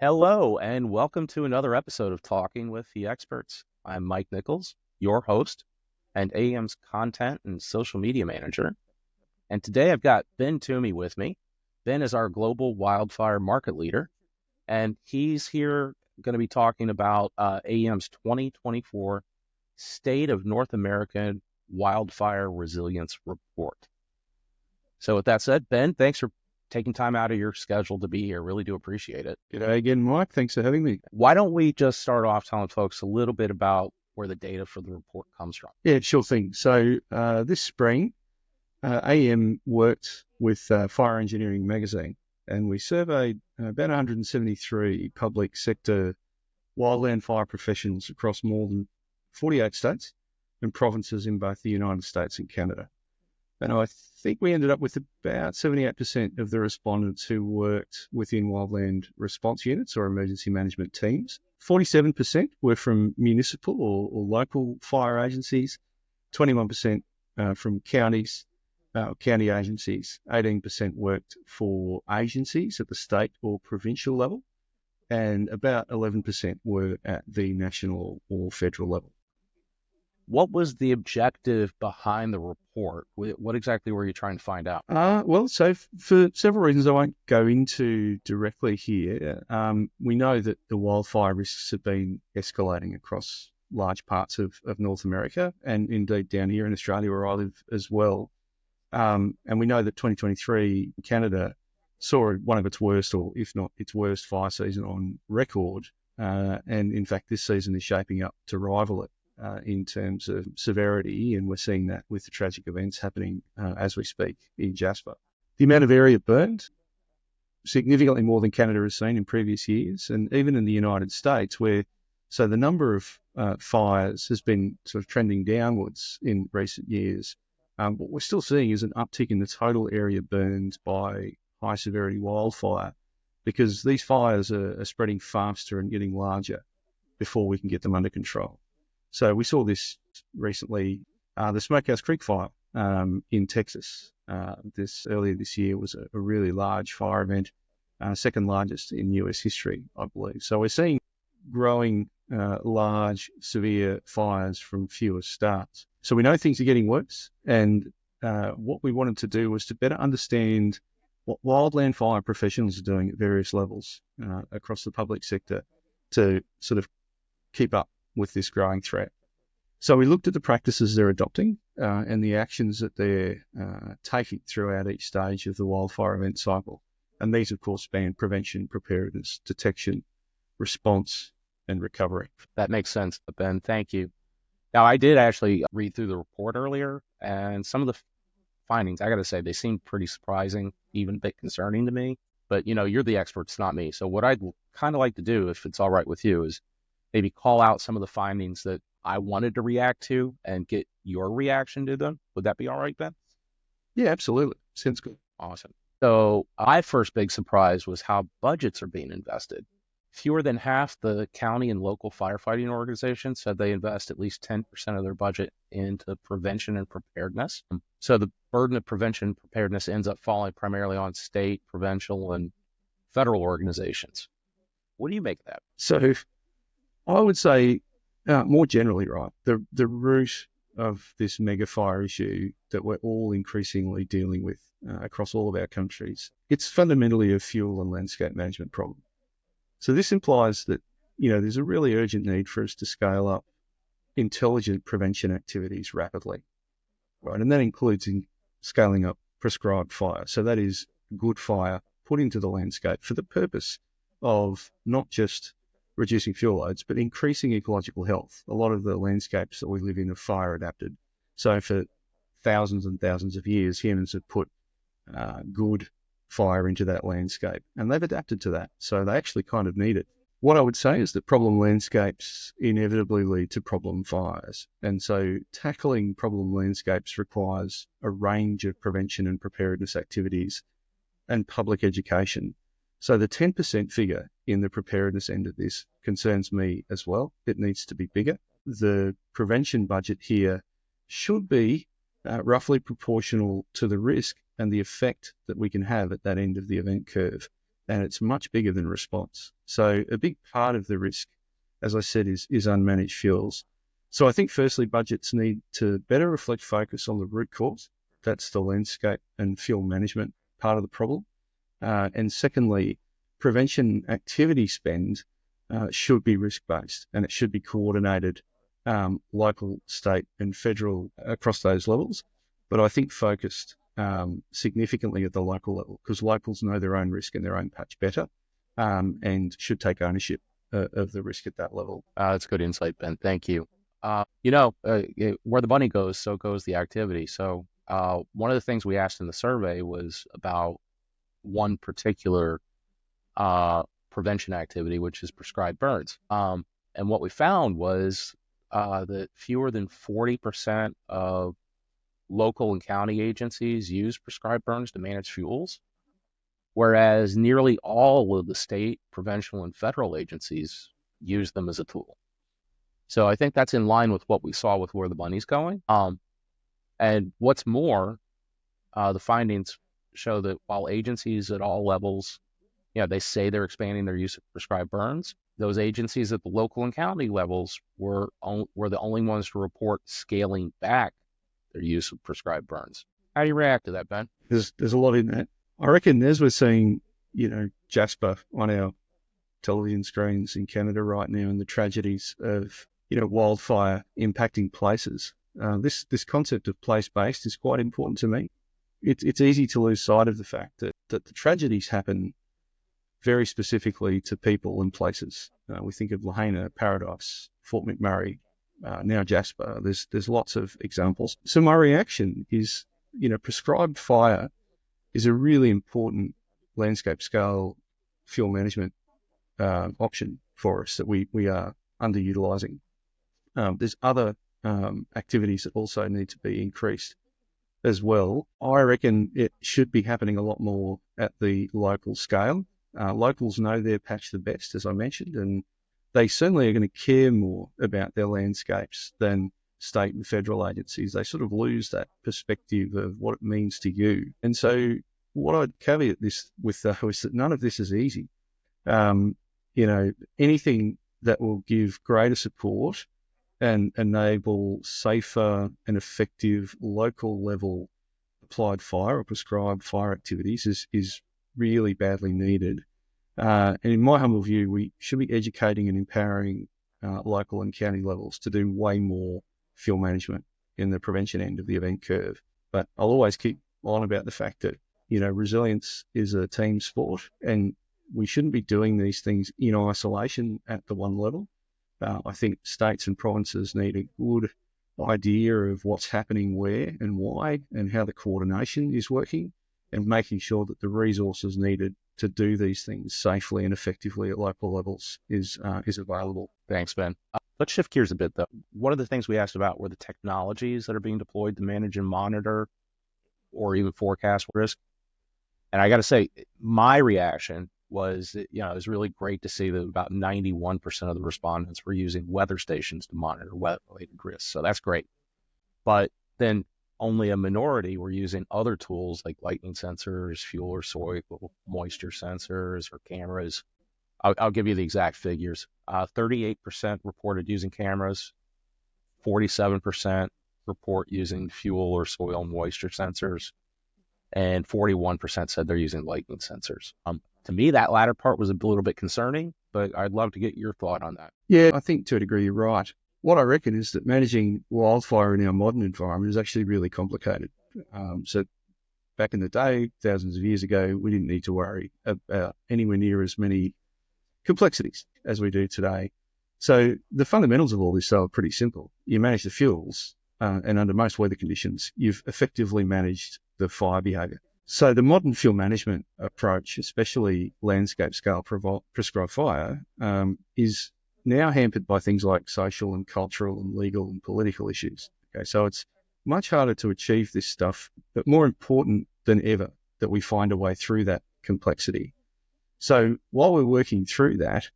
Hello, and welcome to another episode of Talking with the Experts. I'm Mike Nichols, your host and AM's content and social media manager. And today I've got Ben Toomey with me. Ben is our global wildfire market leader, and he's here going to be talking about AM's 2024 State of North American Wildfire Resilience Report. So with that said, Ben, thanks for taking time out of your schedule to be here. Really do appreciate it. G'day again, Mike. Thanks for having me. Why don't we just start off telling folks a little bit about where the data for the report comes from? Yeah, sure thing. So this spring, AM worked with Fire Engineering Magazine, and we surveyed about 173 public sector wildland fire professionals across more than 48 states and provinces in both the United States and Canada. And I think we ended up with about 78% of the respondents who worked within wildland response units or emergency management teams. 47% were from municipal or local fire agencies, 21% from counties, county agencies, 18% worked for agencies at the state or provincial level, and about 11% were at the national or federal level. What was the objective behind the report? What exactly were you trying to find out? So for several reasons I won't go into directly here, we know that the wildfire risks have been escalating across large parts of North America and indeed down here in Australia where I live as well. And we know that 2023 Canada saw one of its worst, or if not its worst, fire season on record. And in fact, this season is shaping up to rival it. In terms of severity, and we're seeing that with the tragic events happening as we speak in Jasper. The amount of area burned, significantly more than Canada has seen in previous years, and even in the United States, so the number of fires has been sort of trending downwards in recent years. What we're still seeing is an uptick in the total area burned by high severity wildfire, because these fires are spreading faster and getting larger before we can get them under control. So we saw this recently, the Smokehouse Creek fire in Texas. Earlier this year was a really large fire event, second largest in US history, I believe. So we're seeing growing large, severe fires from fewer starts. So we know things are getting worse, and what we wanted to do was to better understand what wildland fire professionals are doing at various levels across the public sector to sort of keep up with this growing threat. So we looked at the practices they're adopting and the actions that they're taking throughout each stage of the wildfire event cycle. And these, of course, span prevention, preparedness, detection, response, and recovery. That makes sense, Ben. Thank you. Now, I did actually read through the report earlier, and some of the findings, I got to say, they seem pretty surprising, even a bit concerning to me. But, you're the experts, not me. So what I'd kind of like to do, if it's all right with you, is maybe call out some of the findings that I wanted to react to and get your reaction to them. Would that be all right, Ben? Yeah, absolutely. Sounds good. Awesome. So my first big surprise was how budgets are being invested. Fewer than half the county and local firefighting organizations said they invest at least 10% of their budget into prevention and preparedness. So the burden of prevention and preparedness ends up falling primarily on state, provincial, and federal organizations. What do you make of that? So I would say, more generally, right, the root of this mega fire issue that we're all increasingly dealing with across all of our countries, it's fundamentally a fuel and landscape management problem. So this implies that, there's a really urgent need for us to scale up intelligent prevention activities rapidly, right? And that includes scaling up prescribed fire. So that is good fire put into the landscape for the purpose of not just reducing fuel loads, but increasing ecological health. A lot of the landscapes that we live in are fire adapted. So for thousands and thousands of years, humans have put good fire into that landscape, and they've adapted to that. So they actually kind of need it. What I would say is that problem landscapes inevitably lead to problem fires. And so tackling problem landscapes requires a range of prevention and preparedness activities and public education. So the 10% figure in the preparedness end of this concerns me as well. It needs to be bigger. The prevention budget here should be roughly proportional to the risk and the effect that we can have at that end of the event curve. and it's much bigger than response. So a big part of the risk, as I said, is unmanaged fuels. So I think firstly, budgets need to better reflect focus on the root cause. That's the landscape and fuel management part of the problem. And secondly, prevention activity spend should be risk-based, and it should be coordinated local, state and federal across those levels. But I think focused significantly at the local level, because locals know their own risk and their own patch better, and should take ownership of the risk at that level. That's good insight, Ben. Thank you. Where the money goes, so goes the activity. So one of the things we asked in the survey was about one particular prevention activity, which is prescribed burns. And what we found was that fewer than 40% of local and county agencies use prescribed burns to manage fuels, whereas nearly all of the state, provincial, and federal agencies use them as a tool. So I think that's in line with what we saw with where the money's going. And what's more, the findings show that while agencies at all levels, they say they're expanding their use of prescribed burns, those agencies at the local and county levels were the only ones to report scaling back their use of prescribed burns. How do you react to that, Ben? There's a lot in that. I reckon as we're seeing, Jasper on our television screens in Canada right now, and the tragedies of wildfire impacting places. This concept of place-based is quite important to me. It's easy to lose sight of the fact that the tragedies happen very specifically to people and places. We think of Lahaina, Paradise, Fort McMurray, now Jasper. There's lots of examples. So my reaction is, prescribed fire is a really important landscape scale fuel management option for us that we are underutilising. There's other activities that also need to be increased as well. I reckon it should be happening a lot more at the local scale. Locals know their patch the best, as I mentioned, and they certainly are going to care more about their landscapes than state and federal agencies. They sort of lose that perspective of what it means to you. And so what I'd caveat this with, though, is that none of this is easy. Anything that will give greater support and enable safer and effective local level applied fire or prescribed fire activities is really badly needed. And in my humble view, we should be educating and empowering local and county levels to do way more fuel management in the prevention end of the event curve. But I'll always keep on about the fact that, resilience is a team sport, and we shouldn't be doing these things in isolation at the one level. I think states and provinces need a good idea of what's happening where and why, and how the coordination is working, and making sure that the resources needed to do these things safely and effectively at local levels is available. Thanks, Ben. Let's shift gears a bit, though. One of the things we asked about were the technologies that are being deployed to manage and monitor or even forecast risk. And I got to say, my reaction was, it was really great to see that about 91% of the respondents were using weather stations to monitor weather-related risks. So that's great. But then only a minority were using other tools like lightning sensors, fuel or soil moisture sensors, or cameras. I'll give you the exact figures. 38% reported using cameras, 47% report using fuel or soil moisture sensors, and 41% said they're using lightning sensors. To me, that latter part was a little bit concerning, but I'd love to get your thought on that. Yeah, I think to a degree you're right. What I reckon is that managing wildfire in our modern environment is actually really complicated. So back in the day, thousands of years ago, we didn't need to worry about anywhere near as many complexities as we do today. So the fundamentals of all this are pretty simple. You manage the fuels, and under most weather conditions, you've effectively managed the fire behaviour. So the modern fuel management approach, especially landscape scale prescribed fire, is now hampered by things like social and cultural and legal and political issues. Okay, so it's much harder to achieve this stuff, but more important than ever that we find a way through that complexity. So while we're working through that,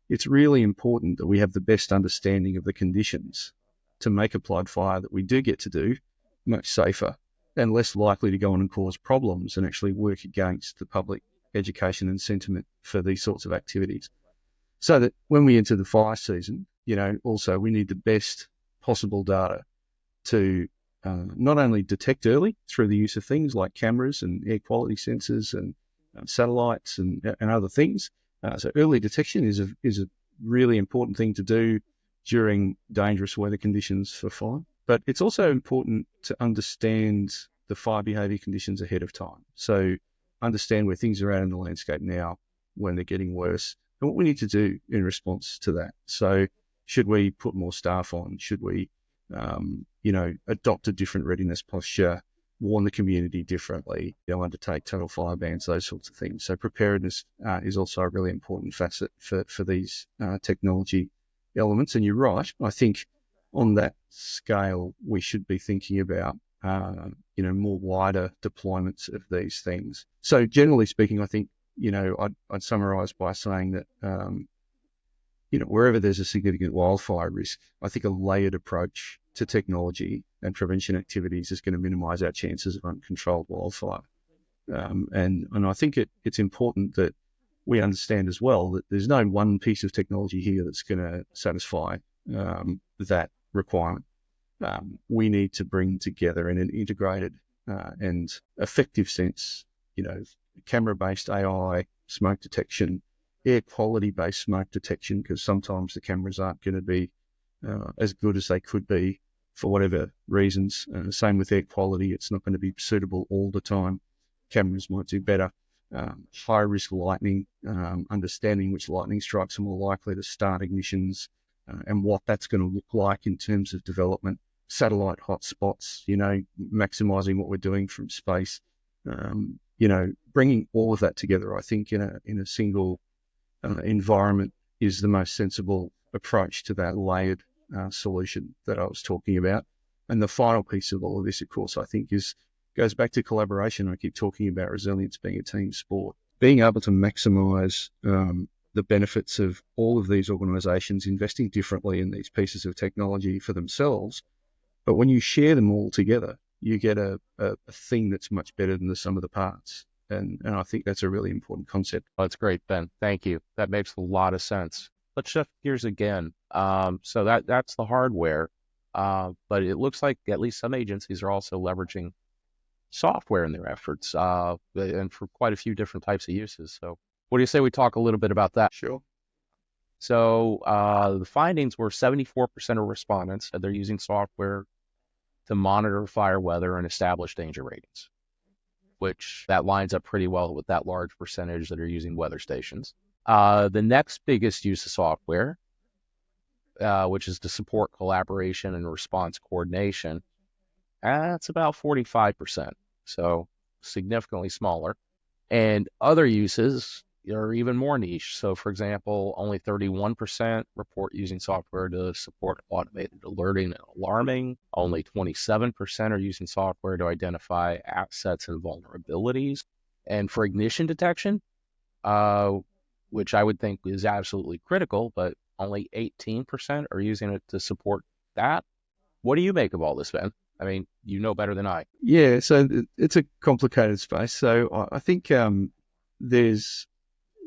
it's really important that we have the best understanding of the conditions to make applied fire that we do get to do much safer and less likely to go on and cause problems and actually work against the public education and sentiment for these sorts of activities. So that when we enter the fire season, also we need the best possible data to not only detect early through the use of things like cameras and air quality sensors and satellites and other things. So early detection is a really important thing to do during dangerous weather conditions for fire. But it's also important to understand the fire behaviour conditions ahead of time. So understand where things are at in the landscape now when they're getting worse and what we need to do in response to that. So should we put more staff on? Should we, adopt a different readiness posture, warn the community differently, undertake total fire bans, those sorts of things. So preparedness is also a really important facet for these technology elements. And you're right, I think on that scale, we should be thinking about, more wider deployments of these things. So generally speaking, I think, I'd summarise by saying that, wherever there's a significant wildfire risk, I think a layered approach to technology and prevention activities is going to minimise our chances of uncontrolled wildfire. And I think it's important that we understand as well that there's no one piece of technology here that's going to satisfy that requirement. We need to bring together in an integrated and effective sense, camera-based AI, smoke detection, air quality-based smoke detection, because sometimes the cameras aren't going to be as good as they could be for whatever reasons. Same with air quality, it's not going to be suitable all the time. Cameras might do better. High-risk lightning, understanding which lightning strikes are more likely to start ignitions and what that's going to look like in terms of development. Satellite hotspots, maximising what we're doing from space. Bringing all of that together, I think, in a single environment is the most sensible approach to that layered solution that I was talking about. And the final piece of all of this, of course, I think goes back to collaboration. I keep talking about resilience being a team sport. Being able to maximise the benefits of all of these organisations investing differently in these pieces of technology for themselves. But when you share them all together, you get a thing that's much better than the sum of the parts. And I think that's a really important concept. Oh, that's great, Ben. Thank you. That makes a lot of sense. Let's shift gears again. So that's the hardware, but it looks like at least some agencies are also leveraging software in their efforts, and for quite a few different types of uses. So what do you say we talk a little bit about that? Sure. So the findings were 74% of respondents said they're using software to monitor fire weather and establish danger ratings, which that lines up pretty well with that large percentage that are using weather stations. The next biggest use of software, which is to support collaboration and response coordination, that's about 45%, so significantly smaller. And other uses are even more niche. So, for example, only 31% report using software to support automated alerting and alarming. Only 27% are using software to identify assets and vulnerabilities. And for ignition detection, which I would think is absolutely critical, but only 18% are using it to support that. What do you make of all this, Ben? I mean, you know better than I. Yeah, so it's a complicated space. So I think there's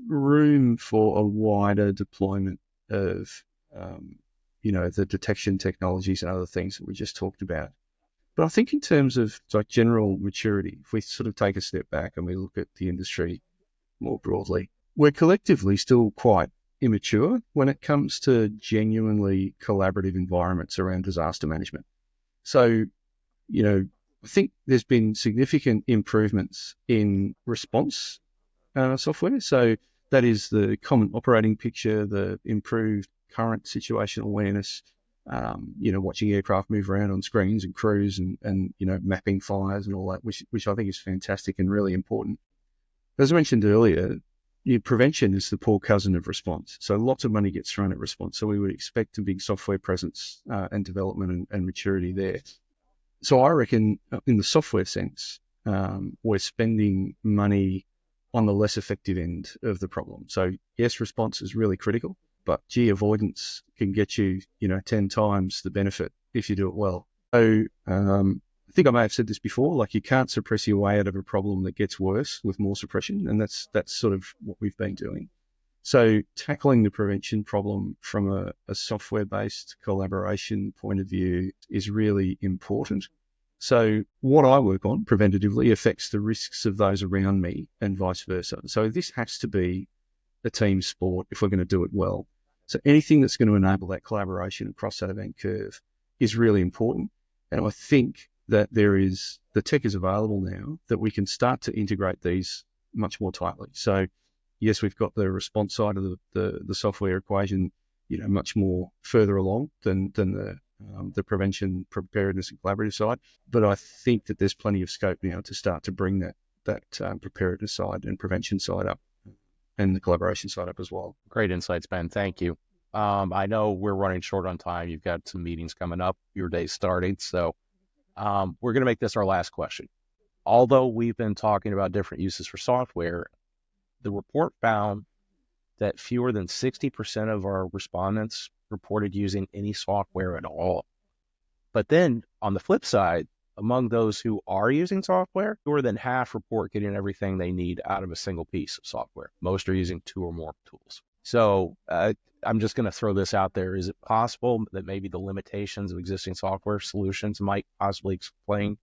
room for a wider deployment of, the detection technologies and other things that we just talked about. But I think in terms of like general maturity, if we sort of take a step back and we look at the industry more broadly, we're collectively still quite immature when it comes to genuinely collaborative environments around disaster management. So, I think there's been significant improvements in response software. So that is the common operating picture, the improved current situational awareness, watching aircraft move around on screens and crews and mapping fires and all that, which I think is fantastic and really important. As I mentioned earlier, prevention is the poor cousin of response. So lots of money gets thrown at response. So we would expect a big software presence and development and maturity there. So I reckon in the software sense, we're spending money on the less effective end of the problem. So yes, response is really critical, but avoidance can get you, 10 times the benefit if you do it well. So I think I may have said this before, like you can't suppress your way out of a problem that gets worse with more suppression. And that's sort of what we've been doing. So tackling the prevention problem from a software-based collaboration point of view is really important. So what I work on preventatively affects the risks of those around me and vice versa. So this has to be a team sport if we're going to do it well. So anything that's going to enable that collaboration across that event curve is really important. And I think that the tech is available now that we can start to integrate these much more tightly. So yes, we've got the response side of the software equation, much more further along than the prevention, preparedness, and collaborative side. But I think that there's plenty of scope now to start to bring that preparedness side and prevention side up, and the collaboration side up as well. Great insights, Ben. Thank you. I know we're running short on time. You've got some meetings coming up. Your day's starting, so we're going to make this our last question. Although we've been talking about different uses for software, the report found that fewer than 60% of our respondents reported using any software at all. But then on the flip side, among those who are using software, fewer than half report getting everything they need out of a single piece of software. Most are using 2 or more tools. So I'm just going to throw this out there. Is it possible that maybe the limitations of existing software solutions might possibly explain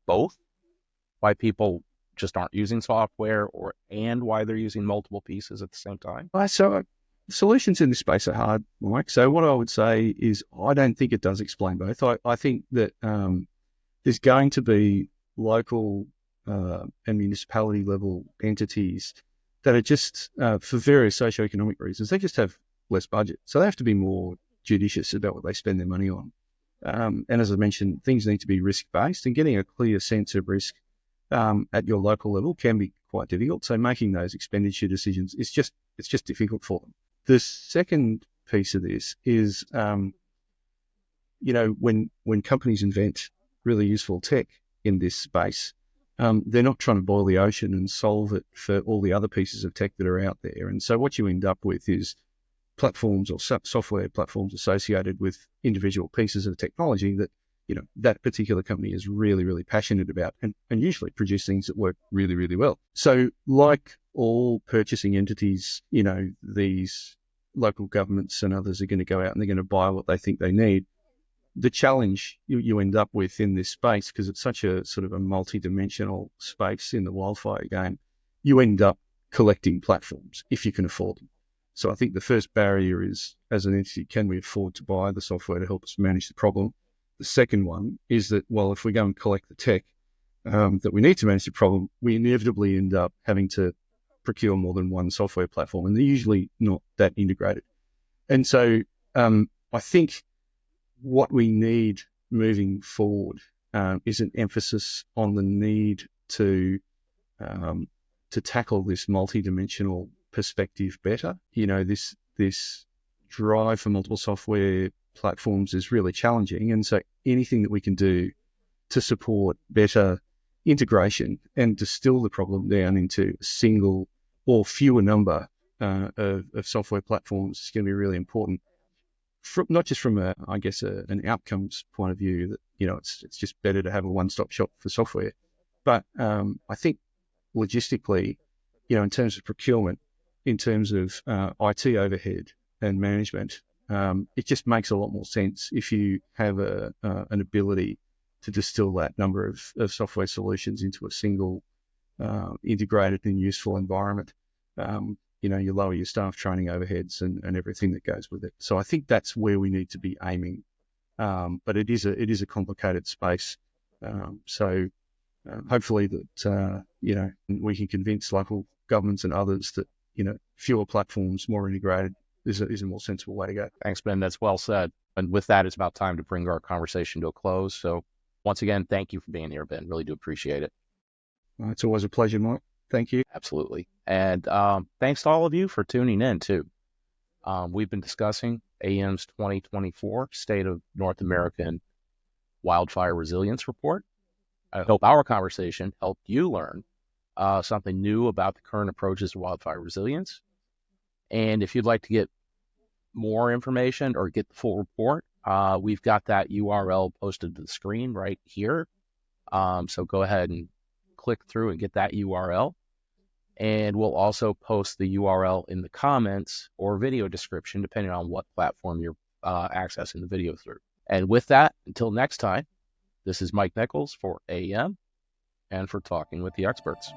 both why people just aren't using software and why they're using multiple pieces at the same time? So solutions in this space are hard, Mike. So what I would say is I don't think it does explain both. I think that there's going to be local and municipality level entities that are just, for various socioeconomic reasons, they just have less budget. So they have to be more judicious about what they spend their money on. And as I mentioned, things need to be risk-based, and getting a clear sense of risk at your local level can be quite difficult. So making those expenditure decisions it's just difficult for them. The second piece of this is, when companies invent really useful tech in this space, they're not trying to boil the ocean and solve it for all the other pieces of tech that are out there. And so what you end up with is platforms or software platforms associated with individual pieces of technology that that particular company is really, really passionate about, and usually produce things that work really, really well. So like all purchasing entities, these local governments and others are going to go out and they're going to buy what they think they need. The challenge you end up with in this space, because it's such a sort of a multi-dimensional space in the Wildfire game, you end up collecting platforms if you can afford them. So I think the first barrier is, as an entity, can we afford to buy the software to help us manage the problem? The second one is that, well, if we go and collect the tech that we need to manage the problem, we inevitably end up having to procure more than one software platform, and they're usually not that integrated. And so I think what we need moving forward is an emphasis on the need to tackle this multi-dimensional perspective better. This drive for multiple software platforms is really challenging, and so anything that we can do to support better integration and distill the problem down into a single or fewer number of software platforms is going to be really important. Not just from an outcomes point of view, that it's just better to have a one-stop shop for software, but I think logistically, in terms of procurement, in terms of IT overhead and management, it just makes a lot more sense if you have an ability to distill that number of software solutions into a single integrated and useful environment. You lower your staff training overheads and everything that goes with it. So I think that's where we need to be aiming. But it is a complicated space. So hopefully that we can convince local governments and others that fewer platforms, more integrated, is a more sensible way to go. Thanks, Ben. That's well said. And with that, it's about time to bring our conversation to a close. So once again, thank you for being here, Ben. Really do appreciate it. It's always a pleasure, Mike. Thank you. Absolutely. And thanks to all of you for tuning in, too. We've been discussing AEM's 2024 State of North American Wildfire Resilience Report. I hope our conversation helped you learn something new about the current approaches to wildfire resilience. And if you'd like to get more information or get the full report, we've got that URL posted to the screen right here. So go ahead and click through and get that URL. And we'll also post the URL in the comments or video description, depending on what platform you're accessing the video through. And with that, until next time, this is Mike Nichols for AM and for Talking with the Experts.